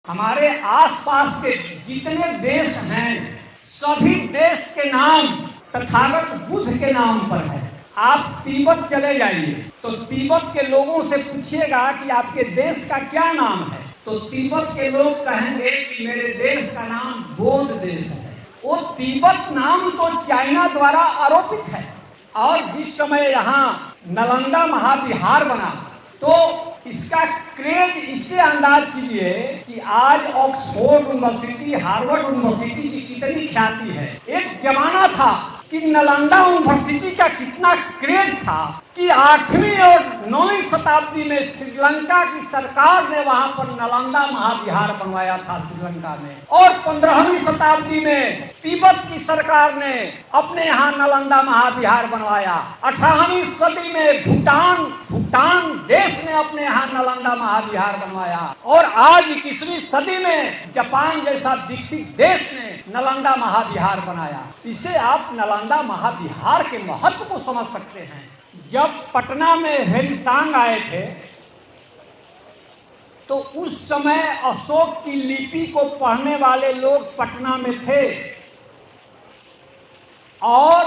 हमारे आसपास के जितने देश हैं सभी देश के नाम तथागत बुद्ध के नाम पर है। आप तिब्बत चले जाइए तो तिब्बत के लोगों से पूछिएगा कि आपके देश का क्या नाम है, तो तिब्बत के लोग कहेंगे कि मेरे देश का नाम बौद्ध देश है। वो तिब्बत नाम तो चाइना द्वारा आरोपित है। और जिस समय यहाँ नालंदा महाविहार बना तो इसका क्रेज इससे अंदाज कीजिए कि आज ऑक्सफोर्ड यूनिवर्सिटी, हार्वर्ड यूनिवर्सिटी की कितनी ख्याति है। एक जमाना था कि नालंदा यूनिवर्सिटी का कितना क्रेज था कि 8वीं और 9वीं शताब्दी में श्रीलंका की सरकार ने वहां पर नालंदा महाविहार बनवाया था श्रीलंका में, और 15वीं शताब्दी में तिब्बत की सरकार ने अपने यहाँ नालंदा महाविहार बनवाया। 18वीं सदी में भूटान देश ने अपने यहाँ नालंदा महाविहार बनवाया, और आज 21वीं सदी में जापान जैसा विकसित देश ने नालंदा महाविहार बनाया। इसे आप नालंदा महाविहार के महत्व को समझ सकते हैं। जब पटना में ह्वेनसांग आए थे तो उस समय अशोक की लिपि को पढ़ने वाले लोग पटना में थे, और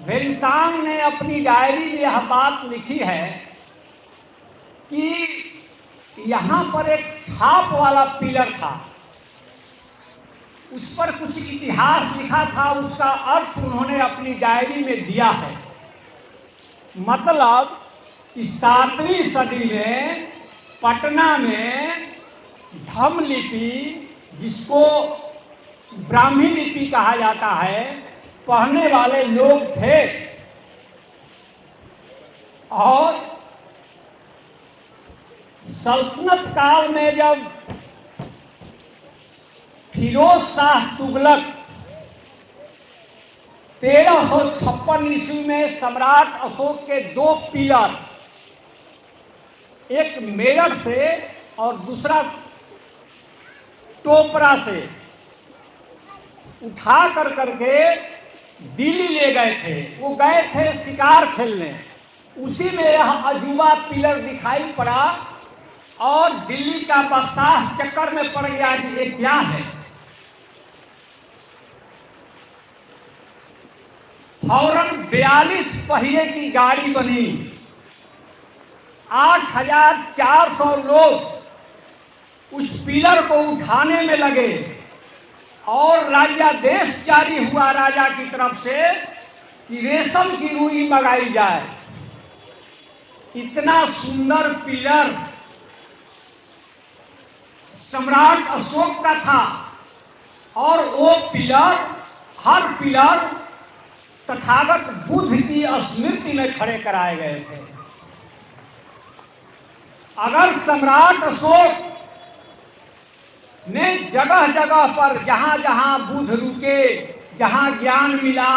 ह्वेनसांग ने अपनी डायरी में यह बात लिखी है कि यहाँ पर एक छाप वाला पिलर था, उस पर कुछ इतिहास लिखा था, उसका अर्थ उन्होंने अपनी डायरी में दिया है। मतलब कि 7वीं सदी में पटना में धम्म लिपि, जिसको ब्राह्मी लिपि कहा जाता है, पढ़ने वाले लोग थे। और सल्तनत काल में जब फिरोज शाह तुगलक 1356 ईस्वी में सम्राट अशोक के 2 पिलर, एक मेरठ से और दूसरा टोपरा से उठा करके दिल्ली ले गए थे। वो गए थे शिकार खेलने, उसी में यह अजूबा पिलर दिखाई पड़ा और दिल्ली का बादशाह चक्कर में पड़ गया कि ये क्या है। फौरन 42 पहिए की गाड़ी बनी, 8400 लोग उस पिलर को उठाने में लगे, और राज्यादेश जारी हुआ राजा की तरफ से कि रेशम की रुई मंगाई जाए। इतना सुंदर पिलर सम्राट अशोक का था, और वो पिलर, हर पिलर तथागत बुद्ध की स्मृति में खड़े कराए गए थे। अगर सम्राट अशोक ने जगह जगह पर जहां जहां बुद्ध रुके, जहां ज्ञान मिला,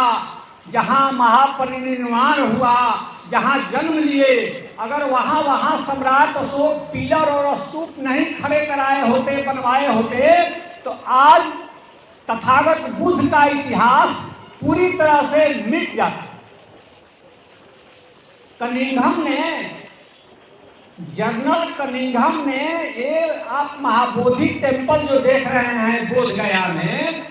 जहां महापरिनिर्वाण हुआ, जहां जन्म लिए, अगर वहां वहां सम्राट अशोक पिलर और स्तूप नहीं खड़े कराए होते, बनवाए होते, तो आज तथागत बुद्ध का इतिहास पूरी तरह से मिट जाता। कनिंघम ने, जनरल कनिंघम ने, ये आप महाबोधि टेम्पल जो देख रहे हैं बोध गया में,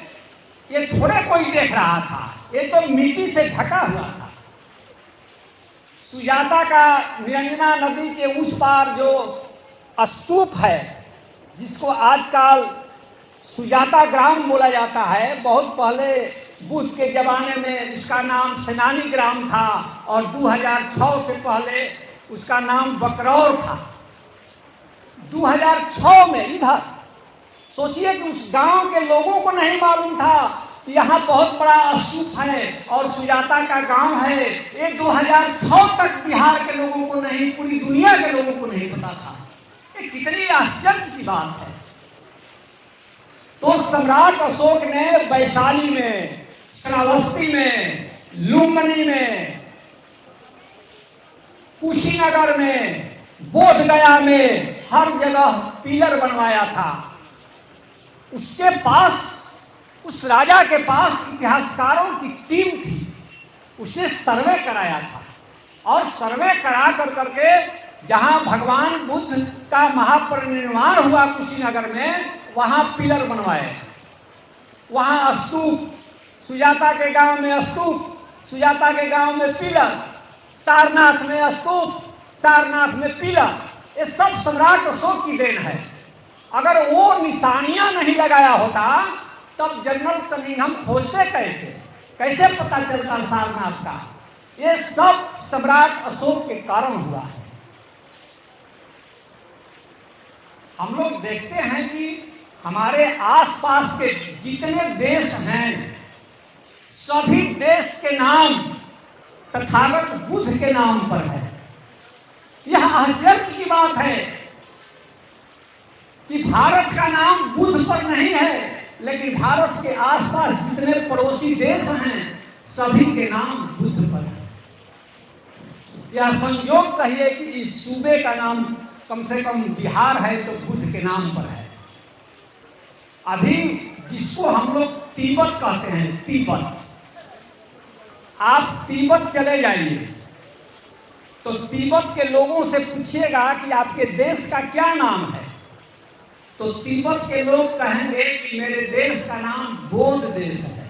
ये थोड़े कोई देख रहा था, ये तो मिट्टी से ढका हुआ था। सुजाता का निरंजना नदी के उस पार जो स्तूप है, जिसको आजकल सुजाता ग्राम बोला जाता है, बहुत पहले बुद्ध के जमाने में उसका नाम सेनानी ग्राम था, और 2006 से पहले उसका नाम बकरौर था। 2006 में इधर सोचिए कि उस गांव के लोगों को नहीं मालूम था कि यहाँ बहुत बड़ा स्तूप है और सुजाता का गांव है। ये 2006 तक बिहार के लोगों को नहीं, पूरी दुनिया के लोगों को नहीं पता था। ये कितनी आश्चर्य की बात है। तो सम्राट अशोक ने वैशाली में, श्रावस्ती में, लुम्बिनी में, कुशीनगर में, बोधगया में, हर जगह पिलर बनवाया था। उसके पास, उस राजा के पास इतिहासकारों की टीम थी, उसने सर्वे कराया था, और सर्वे करा करके जहां भगवान बुद्ध का महापरिनिर्वाण हुआ कुशीनगर में, वहां पिलर बनवाए, वहां स्तूप, सुजाता के गांव में स्तूप, सुजाता के गांव में पिलर, सारनाथ में स्तूप, सारनाथ में पिलर। ये सब सम्राट अशोक की देन है। अगर वो निशानियां नहीं लगाया होता तब जनरल कनिंघम खोलते कैसे, कैसे पता चलता सारनाथ का? ये सब सम्राट अशोक के कारण हुआ है। हम लोग देखते हैं कि हमारे आसपास के जितने देश हैं, सभी देश के नाम तथागत बुद्ध के नाम पर है। यह आश्चर्य की बात है कि भारत का नाम बुद्ध पर नहीं है, लेकिन भारत के आसपास जितने पड़ोसी देश हैं, सभी के नाम बुद्ध पर है। यह संयोग कहिए कि इस सूबे का नाम कम से कम बिहार है तो बुद्ध के नाम पर है। अभी जिसको हम लोग तिब्बत कहते हैं, तिब्बत, आप तिब्बत चले जाइए तो तिब्बत के लोगों से पूछिएगा कि आपके देश का क्या नाम है, तो तिब्बत के लोग कहेंगे कि मेरे देश का नाम बौद्ध देश है।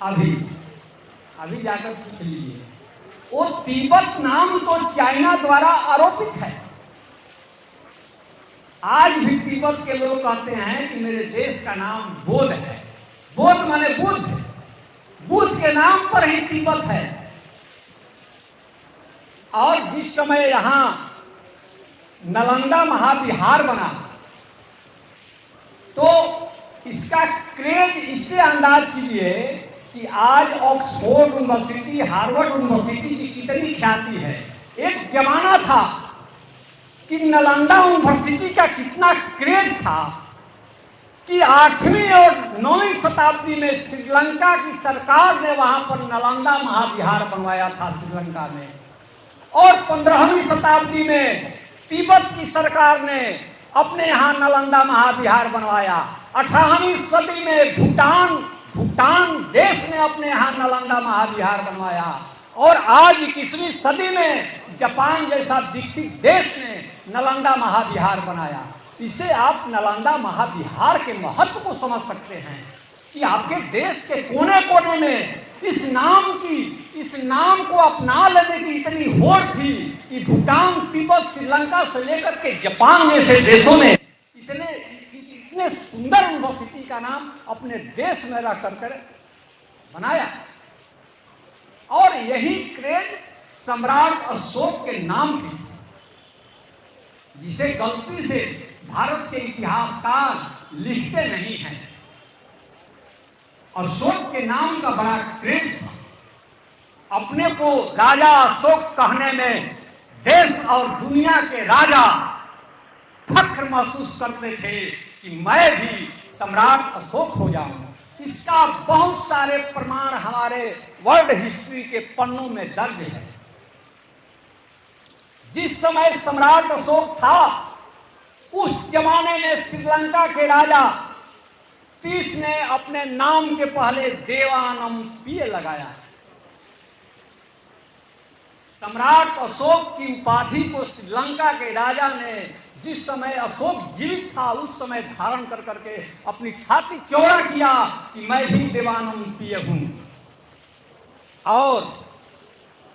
अभी जाकर पूछ लीजिए। वो तिब्बत नाम तो चाइना द्वारा आरोपित है। आज भी तिब्बत के लोग कहते हैं कि मेरे देश का नाम बौद्ध है। बौद्ध माने बुद्ध, बुद्ध के नाम पर ही तिब्बत है। और जिस समय यहां नालंदा महाविहार बना तो इसका क्रेज इससे अंदाज कीजिए कि आज ऑक्सफोर्ड यूनिवर्सिटी, हार्वर्ड यूनिवर्सिटी की कितनी ख्याति है। एक जमाना था कि नालंदा यूनिवर्सिटी का कितना क्रेज था कि 8वीं और 9वीं शताब्दी में श्रीलंका की सरकार ने वहां पर नालंदा महाविहार बनवाया था श्रीलंका में, और 15वीं शताब्दी में तिब्बत की सरकार ने अपने यहाँ नालंदा महाविहार बनवाया। 18वीं सदी में भूटान देश ने अपने यहाँ नालंदा महाविहार बनवाया, और आज 21वीं सदी में जापान जैसा विकसित देश ने नालंदा महाविहार बनाया। इसे आप नालंदा महाविहार के महत्व को समझ सकते हैं कि आपके देश के कोने कोने में इस नाम को अपना लेने की इतनी होड़ थी कि भूटान, तिब्बत, श्रीलंका से लेकर के जापान जैसे देशों में इतने सुंदर यूनिवर्सिटी का नाम अपने देश में रख कर बनाया। और यही क्रेज सम्राट अशोक के नाम की थी, जिसे गलती से भारत के इतिहासकार लिखते नहीं हैं। अशोक के नाम का बड़ा क्रेज था। अपने को राजा अशोक कहने में देश और दुनिया के राजा फख्र महसूस करते थे कि मैं भी सम्राट अशोक हो जाऊं। इसका बहुत सारे प्रमाण हमारे वर्ल्ड हिस्ट्री के पन्नों में दर्ज है। जिस समय सम्राट अशोक था, उस जमाने में श्रीलंका के राजा तीस ने अपने नाम के पहले देवानंपिय लगाया। सम्राट अशोक की उपाधि को श्रीलंका के राजा ने जिस समय अशोक जीवित था उस समय धारण कर करके अपनी छाती चौड़ा किया कि मैं भी देवानंपिय हूं। और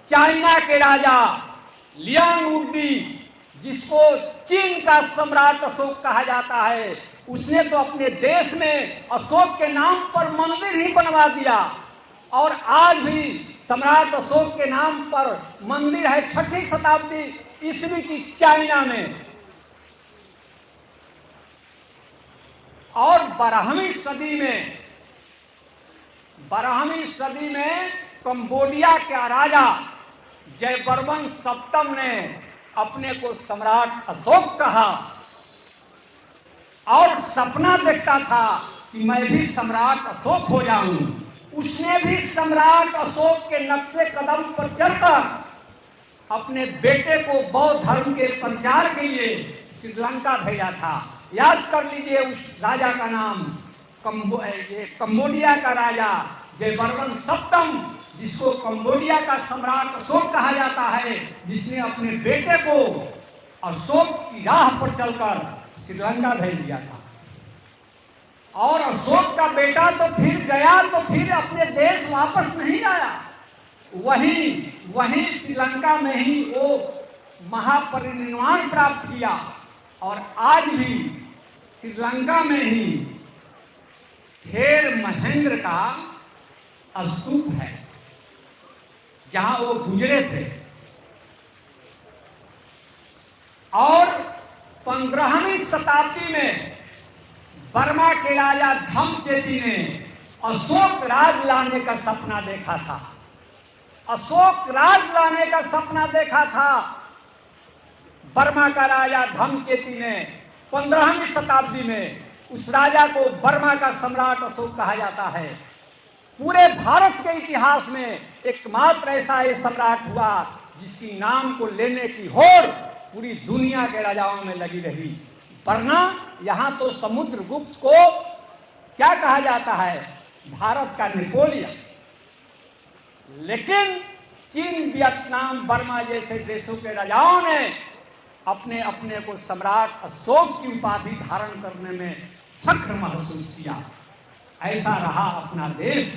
चाइना के राजा लियांग वुडी, जिसको चीन का सम्राट अशोक कहा जाता है, उसने तो अपने देश में अशोक के नाम पर मंदिर ही बनवा दिया। और आज भी सम्राट अशोक के नाम पर मंदिर है 6ठी शताब्दी ईस्वी की चाइना में। और 12वीं सदी में कंबोडिया के राजा जयवर्मन सप्तम ने अपने को सम्राट अशोक कहा और सपना देखता था कि मैं भी सम्राट अशोक हो जाऊं। उसने भी सम्राट अशोक के नक्शे कदम पर चलकर अपने बेटे को बौद्ध धर्म के प्रचार के लिए श्रीलंका भेजा था। याद कर लीजिए उस राजा का नाम, कंबोडिया का राजा जयवर्मन सप्तम, जिसको कंबोडिया का सम्राट अशोक कहा जाता है, जिसने अपने बेटे को अशोक की राह पर चलकर श्रीलंका भेज दिया था। और अशोक का बेटा तो फिर गया तो फिर अपने देश वापस नहीं आया, वहीं श्रीलंका में ही वो महापरिनिर्वाण प्राप्त किया। और आज भी श्रीलंका में ही थेर महेंद्र का स्तूप है जहां वो गुजरे थे। और 15वीं शताब्दी में बर्मा के राजा धम्मचेती ने अशोक राज लाने का सपना देखा था। अशोक राज लाने का सपना देखा था बर्मा का राजा धम्मचेती ने 15वीं शताब्दी में। उस राजा को बर्मा का सम्राट अशोक कहा जाता है। पूरे भारत के इतिहास में एकमात्र ऐसा ये सम्राट हुआ जिसकी नाम को लेने की होड़ पूरी दुनिया के राजाओं में लगी रही। वरना यहाँ तो समुद्रगुप्त को क्या कहा जाता है, भारत का नेपोलियन। लेकिन चीन, वियतनाम, बर्मा जैसे देशों के राजाओं ने अपने अपने को सम्राट अशोक की उपाधि धारण करने में फख्र महसूस किया। ऐसा रहा अपना देश।